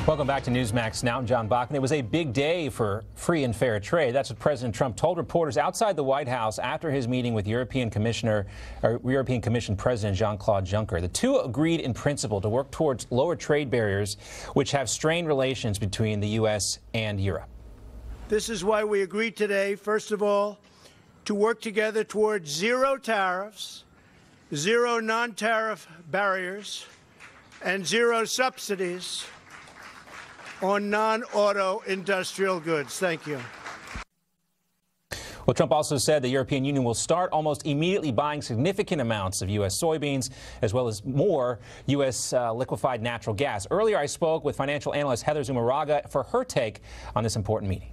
Welcome back to Newsmax Now. I'm John Bachman. It was a big day for free and fair trade. That's what President Trump told reporters outside the White House after his meeting with European Commission President Jean-Claude Juncker. The two agreed in principle to work towards lower trade barriers, which have strained relations between the U.S. and Europe. This is why we agreed today, first of all, to work together towards zero tariffs, zero non-tariff barriers, and zero subsidies on non-auto industrial goods. Thank you. Well, Trump also said the European Union will start almost immediately buying significant amounts of U.S. soybeans, as well as more U.S. liquefied natural gas. Earlier, I spoke with financial analyst Heather Zumarraga for her take on this important meeting.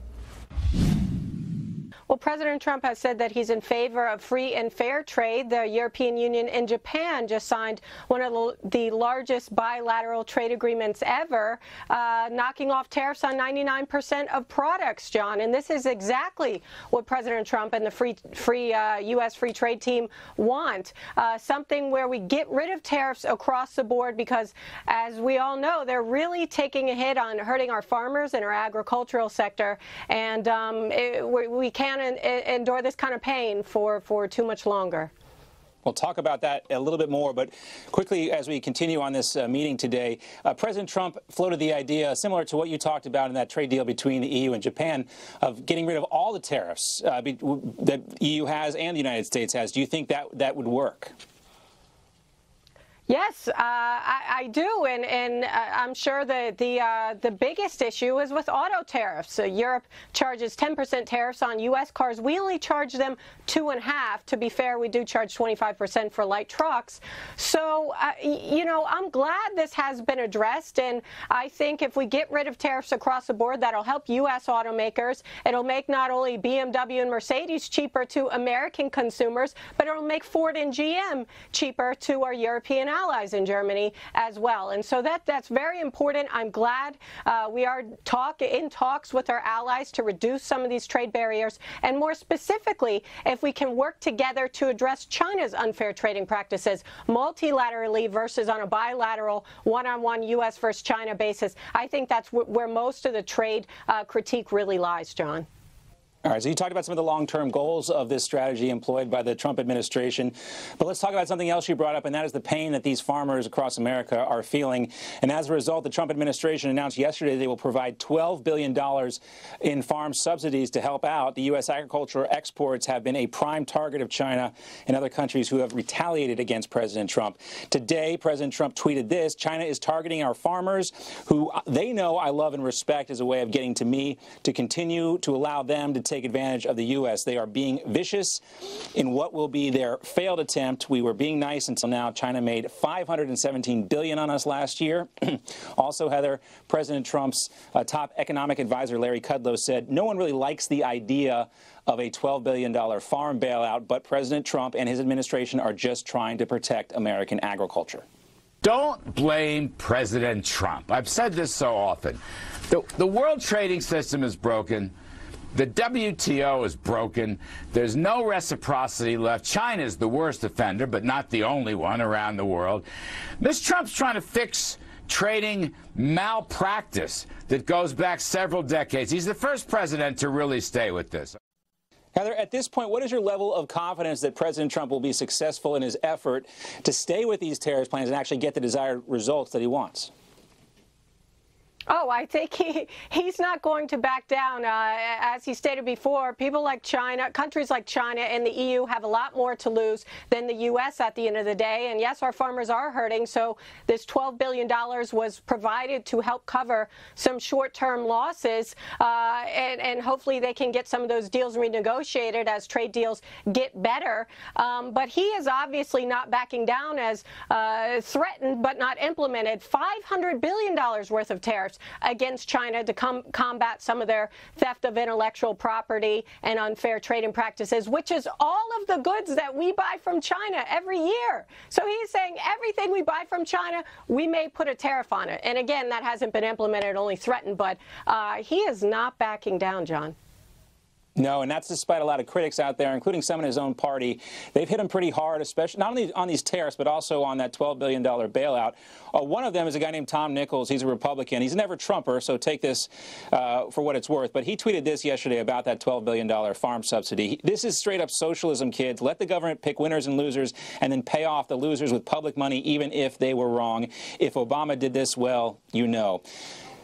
Well, President Trump has said that he's in favor of free and fair trade. The European Union and Japan just signed one of the largest bilateral trade agreements ever, knocking off tariffs on 99% of products, John. And this is exactly what President Trump and the U.S. free trade team want, something where we get rid of tariffs across the board because, as we all know, they're really taking a hit on hurting our farmers and our agricultural sector. And we can't endure this kind of pain for too much longer. We'll talk about that a little bit more, but quickly as we continue on this meeting today, President Trump floated the idea, similar to what you talked about in that trade deal between the EU and Japan, of getting rid of all the tariffs that the EU has and the United States has. Do you think that would work? Yes, I do, and I'm sure the biggest issue is with auto tariffs. So Europe charges 10% tariffs on U.S. cars. We only charge them 2.5%. To be fair, we do charge 25% for light trucks. So, you know, I'm glad this has been addressed, and I think if we get rid of tariffs across the board, that'll help U.S. automakers. It'll make not only BMW and Mercedes cheaper to American consumers, but it'll make Ford and GM cheaper to our European allies in Germany as well. And so that's very important. I'm glad we are in talks with our allies to reduce some of these trade barriers, and more specifically, if we can work together to address China's unfair trading practices multilaterally versus on a bilateral one-on-one U.S. versus China basis. I think that's where most of the trade critique really lies, John. All right, so you talked about some of the long-term goals of this strategy employed by the Trump administration, but let's talk about something else you brought up, and that is the pain that these farmers across America are feeling. And as a result, the Trump administration announced yesterday they will provide $12 billion in farm subsidies to help out. The U.S. agricultural exports have been a prime target of China and other countries who have retaliated against President Trump. Today, President Trump tweeted this: China is targeting our farmers, who they know I love and respect, as a way of getting to me, to continue to allow them to take advantage of the U.S. They are being vicious in what will be their failed attempt. We were being nice until now. China made $517 billion on us last year. Also, Heather, President Trump's top economic advisor, Larry Kudlow, said no one really likes the idea of a $12 billion farm bailout, but President Trump and his administration are just trying to protect American agriculture. Don't blame President Trump. I've said this so often. The world trading system is broken. The WTO is broken. There's no reciprocity left. China is the worst offender, but not the only one around the world. Mr. Trump's trying to fix trading malpractice that goes back several decades. He's the first president to really stay with this. Heather, at this point, what is your level of confidence that President Trump will be successful in his effort to stay with these tariff plans and actually get the desired results that he wants? Oh, I think he's not going to back down. As he stated before, people like China, countries like China and the EU have a lot more to lose than the U.S. at the end of the day. And yes, our farmers are hurting. So this $12 billion was provided to help cover some short-term losses. And hopefully they can get some of those deals renegotiated as trade deals get better. But he is obviously not backing down, as threatened but not implemented. $500 billion worth of tariffs against China to combat some of their theft of intellectual property and unfair trading practices, which is all of the goods that we buy from China every year. So he's saying everything we buy from China, we may put a tariff on it. And again, that hasn't been implemented, only threatened, but he is not backing down, John. No, and that's despite a lot of critics out there, including some in his own party. They've hit him pretty hard, especially not only on these tariffs, but also on that $12 billion bailout. One of them is a guy named Tom Nichols. He's a Republican. He's never Trumper, so take this for what it's worth. But he tweeted this yesterday about that $12 billion farm subsidy. This is straight up socialism, kids. Let the government pick winners and losers and then pay off the losers with public money, even if they were wrong. If Obama did this, well, you know.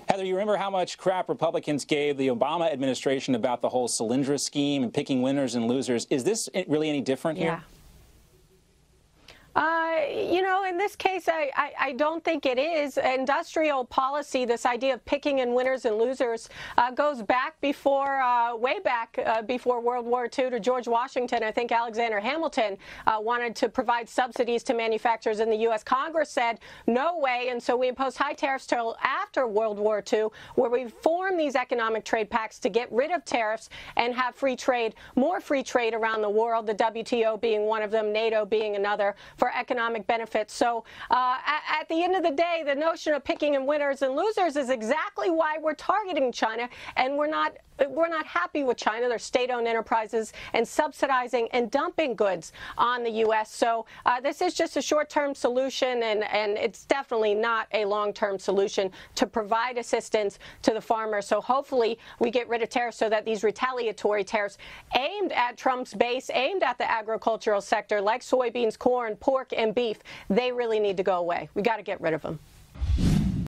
Heather, you remember how much crap Republicans gave the Obama administration about the whole Solyndra scheme and picking winners and losers. Is this really any different here? You know, in this case, I don't think it is. Industrial policy, this idea of picking in winners and losers, goes back before, way back before World War II to George Washington. I think Alexander Hamilton wanted to provide subsidies to manufacturers in the U.S. Congress said, no way. And so we imposed high tariffs till after World War II, where we formed these economic trade pacts to get rid of tariffs and have free trade, more free trade around the world, the WTO being one of them, NATO being another, for economic benefits. So at the end of the day, the notion of picking in winners and losers is exactly why we're targeting China, and we're not happy with China. They're state-owned enterprises and subsidizing and dumping goods on the U.S. So this is just a short-term solution, and it's definitely not a long-term solution to provide assistance to the farmers. So hopefully we get rid of tariffs so that these retaliatory tariffs aimed at Trump's base, aimed at the agricultural sector, like soybeans, corn, pork, and beef, they really need to go away. We got to get rid of them.